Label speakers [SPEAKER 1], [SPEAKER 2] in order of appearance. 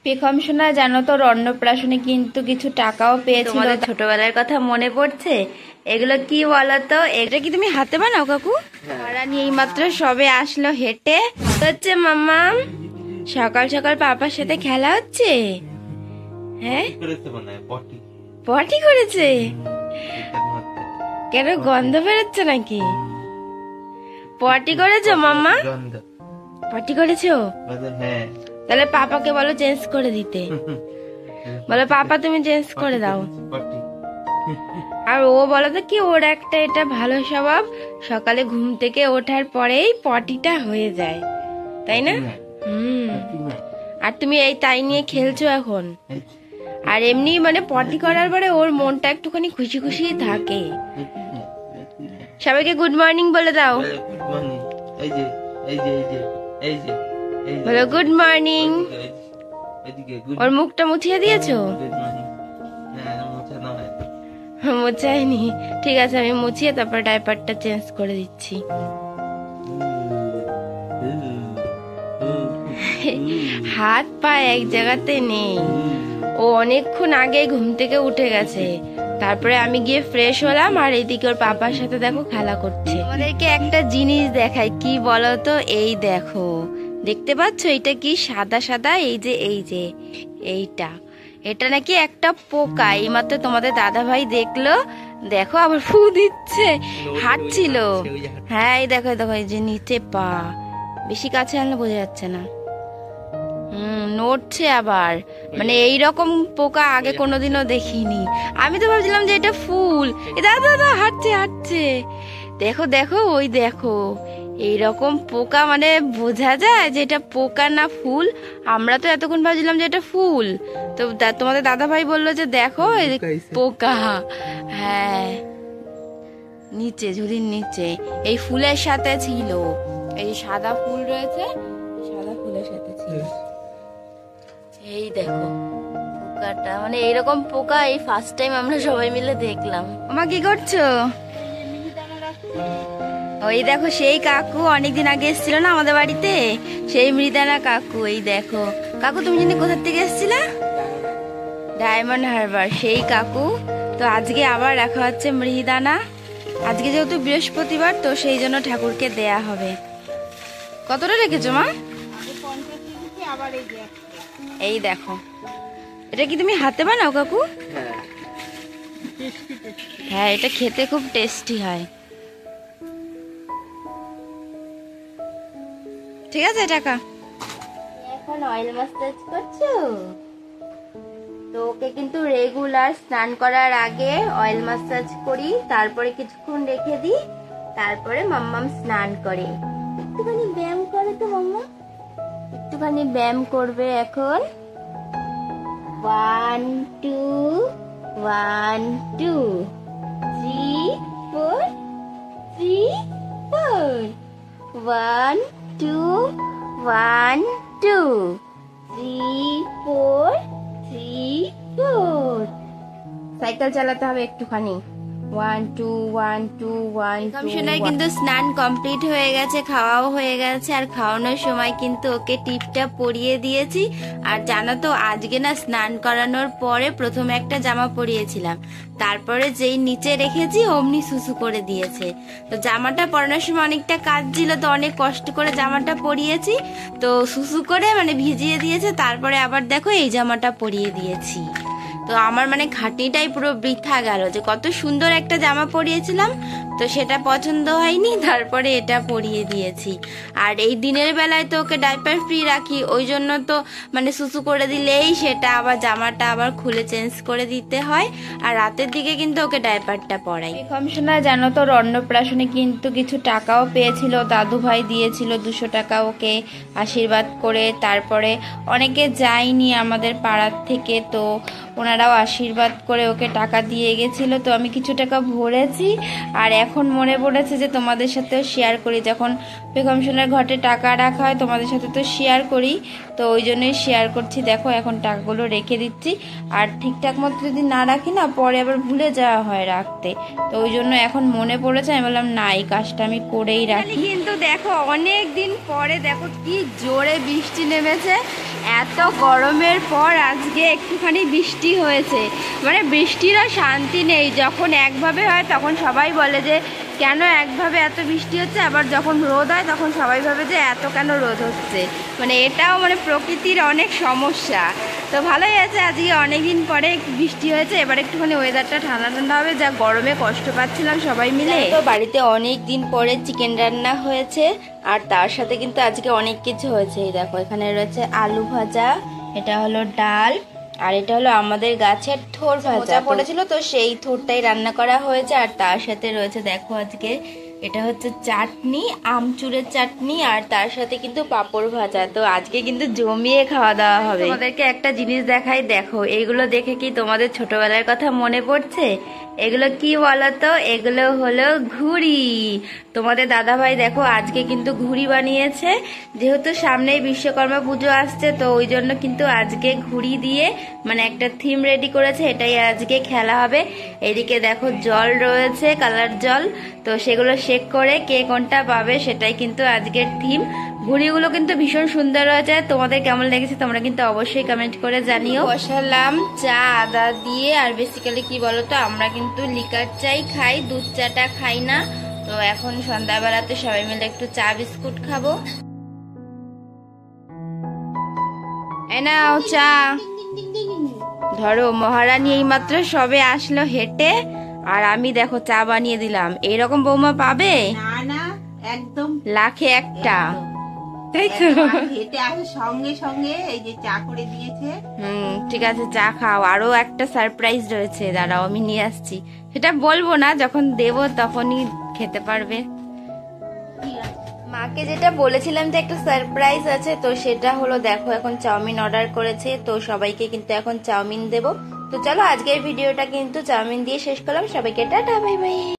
[SPEAKER 1] পেখম সোনা জানো তো অন্নপ্রাশনে কিন্তু কিছু টাকাও পেয়েছিল। ছোটবেলার কথা মনে পড়ছে। এগুলো কি বলতো, এটা কি তুমি হাতে বানাও কাকু? ওরা নিয়ে মাত্র সবে আসলো হেঁটে। হচ্ছে মাম্মা সকাল সকাল পাপার সাথে খেলা হচ্ছে। হ্যাঁ পটি করেছে কেন? গন্ধ বেরোচ্ছে নাকি? পটি করেছো মাম্মা? পটি করেছো? তাহলে পাপাকে বলো চেঞ্জ করে দিতে। বলো পাপা তুমি চেঞ্জ করে দাও। আর ও বলো তো কি, ওর একটা এটা ভালো স্বভাব, সকালে ঘুম থেকে ওঠার পরেই পটিটা হয়ে যায়, তাই না? আর তুমি এই তাই নিয়ে খেলছো এখন। আর এমনি মানে পটি করার পরে ওর মনটা একটুখানি খুশি খুশি থাকে। সবাইকে গুড মর্নিং বলে দাও। বলো গুড মর্নিং। ওর মুখটা মুছিয়ে দিয়েছো? মুছাইনি, ঠিক আছে আমি মুছিয়ে তারপর ডাইপারটা চেঞ্জ করে দিচ্ছি। হাত পা এক জায়গাতে নেই। ও অনেকক্ষণ আগে ঘুম থেকে উঠে গেছে, তারপরে আমি গিয়ে ফ্রেশ হলাম আর এইদিকে ওর পাপার সাথে দেখো খেলা করছে। আমাদেরকে একটা জিনিস দেখাই, কি বলতো, এই দেখো দেখতে পাচ্ছ এটা কি সাদা সাদা? এই যে এইটা, এটা নাকি একটা পোকা। এইমাত্র তোমাদের দাদা ভাই দেখলো, দেখো আবার ফু দিচ্ছে, হাঁটছিল। হ্যাঁ এই দেখো দেখো, এই যে নিচে পা, বেশি কাছে আনলে বোঝা যাচ্ছে না। নড়ছে আবার, মানে এইরকম পোকা আগে কোনোদিনও দেখিনি। আমি তো ভাবছিলাম যে এটা ফুল। দাদা দাদা হাঁটছে হাঁটছে, দেখো দেখো ওই দেখো, এইরকম পোকা মানে বোঝা যায় যে এটা পোকা না ফুল। আমরা তো এতক্ষণ ভাবছিলাম যে এটা ফুল, তো তোমাদের দাদা ভাই বললো যে দেখো পোকা। হ্যাঁ নিচে, ঝুড়ির নিচে এই ফুলের সাথে ছিল, এই সাদা ফুল রয়েছে, সাদা ফুলের সাথে ছিল। এই দেখো পোকাটা, মানে এইরকম পোকা এই ফার্স্ট টাইম আমরা সবাই মিলে দেখলাম। আমা কি করছো? ওই দেখো সেই কাকু অনেকদিন আগে এসেছিল না আমাদের বাড়িতে, সেই মৃদানা কাকু। এই দেখো কাকু, তুমি জানি কোথা থেকে এসেছিলে? ডায়মন্ড হারবার, সেই কাকু। তো আজকে আবার রাখা হচ্ছে মৃদানা। আজকে যেহেতু বৃহস্পতিবার, তো সেই জন্য ঠাকুরকে দেয়া হবে। কতটা রেখেছো মা? এই দেখো, এটা কি তুমি হাতে বানাও কাকু? হ্যাঁ এটা খেতে খুব টেস্টি হয়। ঠিক আছে টাকা। এখন অয়েল ম্যাসাজ করছো তো ওকে কিন্তু রেগুলার স্নান করার আগে অয়েল ম্যাসাজ করি, তারপরে কিছুক্ষণ রেখে দিই, তারপরে মাম্মাম স্নান করে। একটুখানি ব্যায়াম করে তো মাম্মা, একটুখানি ব্যায়াম করবে এখন। 1 2 1 2 3 4 3 4 1 2 1 2 3 4 3 4। সাইকেল চালাতে হবে একটুখানি। 1 2 1 2 1 2। কিন্তু স্নান কমপ্লিট হয়ে গেছে, খাওয়াও হয়ে গেছে, আর খাওয়ানোর সময় কিন্তু ওকে টিপটা পরিয়ে দিয়েছি। আর জানো তো আজকে না স্নান করানোর পরে প্রথমে একটা জামা পরিয়েছিলাম, তারপরে যেই নিচে রেখেছি অমনি সুসু করে দিয়েছে। তো জামাটা পরানোর সময় অনেকটা কাজ ছিল, তো অনেক কষ্ট করে জামাটা পরিয়েছি, তো সুসু করে মানে ভিজিয়ে দিয়েছে, তারপরে আবার দেখো এই জামাটা পরিয়ে দিয়েছি। তো আমার মানে খাটনিটাই পুরো বৃথা গেল, যে কত সুন্দর একটা জামা পরিয়েছিলাম, তো সেটা পছন্দ হয়নি, তারপরে এটা পরিয়ে দিয়েছি। আর এই দিনের বেলায় তো ওকে ডাইপার ফ্রি রাখি, ওই জন্য তো মানে সুসু করে দিলেই সেটা আবার জামাটা আবার খুলে চেঞ্জ করে দিতে হয়, আর রাতের দিকে কিন্তু ওকে ডাইপারটা পরাই। পেখম সোনা জানো তো অন্নপ্রাশনে কিন্তু কিছু টাকাও পেয়েছিল, দাদু ভাই দিয়েছিল 200 টাকা ওকে আশীর্বাদ করে। তারপরে অনেকে যায়নি আমাদের পাড়ার থেকে, তো ওনারাও আশীর্বাদ করে ওকে টাকা দিয়ে গেছিল, তো আমি কিছু টাকা ভরেছি। আর এখন মনে পড়েছে যে তোমাদের সাথেও শেয়ার করি, যখন পেখম সোনার ঘটে টাকা রাখা হয় তোমাদের সাথে তো শেয়ার করি, তো ওই জন্যই শেয়ার করছি। দেখো এখন টাকাগুলো রেখে দিচ্ছি, আর ঠিকঠাক মতো যদি না রাখি না পরে আবার ভুলে যাওয়া হয় রাখতে, তো ওই জন্য এখন মনে পড়েছে, আমি বললাম না এই কাজটা আমি করেই রাখি। কিন্তু দেখো অনেক দিন পরে দেখো কি জোরে বৃষ্টি নেমেছে, এত গরমের পর আজকে একটুখানি বৃষ্টি হয়েছে, মানে বৃষ্টিরও শান্তি নেই। যখন একভাবে হয় তখন সবাই বলে যে কেন একভাবে এত বৃষ্টি হচ্ছে, আবার যখন রোদ হয় তখন সবাই ভাবে যে এত কেন রোদ হচ্ছে। মানে এটাও মানে প্রকৃতির অনেক সমস্যা। তো ভালোই আছে, আজকে অনেকদিন পরে বৃষ্টি হয়েছে, এবার একটুখানি ওয়েদারটা ঠান্ডা ঠান্ডা হবে, যা গরমে কষ্ট পাচ্ছিলাম সবাই মিলে। তো বাড়িতে অনেক দিন পরে চিকেন রান্না হয়েছে, আর তার সাথে কিন্তু আজকে অনেক কিছু হয়েছে। এই দেখো এখানে রয়েছে আলু ভাজা, এটা হলো ডাল, আর এটা হলো আমাদের গাছের থোড় ভাজা পড়েছিল, তো সেই থোড়টাই রান্না করা হয়েছে। আর তার সাথে রয়েছে দেখো আজকে এটা হচ্ছে চাটনি, আমচুরের চাটনি, আর তার সাথে কিন্তু পাঁপড় ভাজা। তো আজকে কিন্তু জমিয়ে খাওয়া দাওয়া হবে। তোমাদেরকে একটা জিনিস দেখাই, দেখো এইগুলো দেখে কি তোমাদের ছোটবেলার কথা মনে পড়ছে? এগুলো কি বলতো? এগুলো হলো ঘুড়ি। তোমাদের দাদা ভাই দেখো আজকে কিন্তু ঘুড়ি বানিয়েছে, যেহেতু সামনেই বিশ্বকর্মা পুজো আসছে, তো ওই জন্য কিন্তু আজকে ঘুড়ি দিয়ে মানে একটা থিম রেডি করেছে, এটাই আজকে খেলা হবে। এদিকে দেখো জল রয়েছে, কালার জল, তো সেগুলো শেক করে কে কোনটা পাবে সেটাই কিন্তু আজকের থিম। ঘুড়িগুলো কিন্তু ভীষণ সুন্দর হয়েছে। তোমাদের কেমন লেগেছে তোমরা কিন্তু অবশ্যই কমেন্ট করে জানিও। বসালাম চা আদা দিয়ে, আর বেসিক্যালি কি বলতো আমরা কিন্তু লিকার চাই খাই, দুধ চাটা খাই না। তো এখন সন্ধ্যাবেলাতে সবাই মিলে একটু চা বিস্কুট খাবো। নাও চা ধরো। মহারানী এইমাত্র সবে আসলো হেঁটে, আর আমি দেখো চা বানিয়ে দিলাম। এইরকম বৌমা পাবে
[SPEAKER 2] না না, একদম
[SPEAKER 1] লাখে একটা, তাই তো?
[SPEAKER 2] হেঁটে আসে সঙ্গে সঙ্গে এই যে চা করে দিয়েছে।
[SPEAKER 1] ঠিক আছে চা খাও। আরো একটা সারপ্রাইজ রয়েছে, দাঁড়াও আমি নিয়ে আসছি। সেটা বলবো না, যখন দেব তখনই খেতে পারবে। মাকে যেটা বলেছিলাম যে একটা সারপ্রাইজ আছে, তো সেটা হলো দেখো এখন চাউমিন অর্ডার করেছে, তো সবাইকে কিন্তু এখন চাউমিন দেব। তো চলো আজকের ভিডিওটা কিন্তু চাউমিন দিয়ে শেষ করলাম। সবাইকে টাটা, বাই বাই।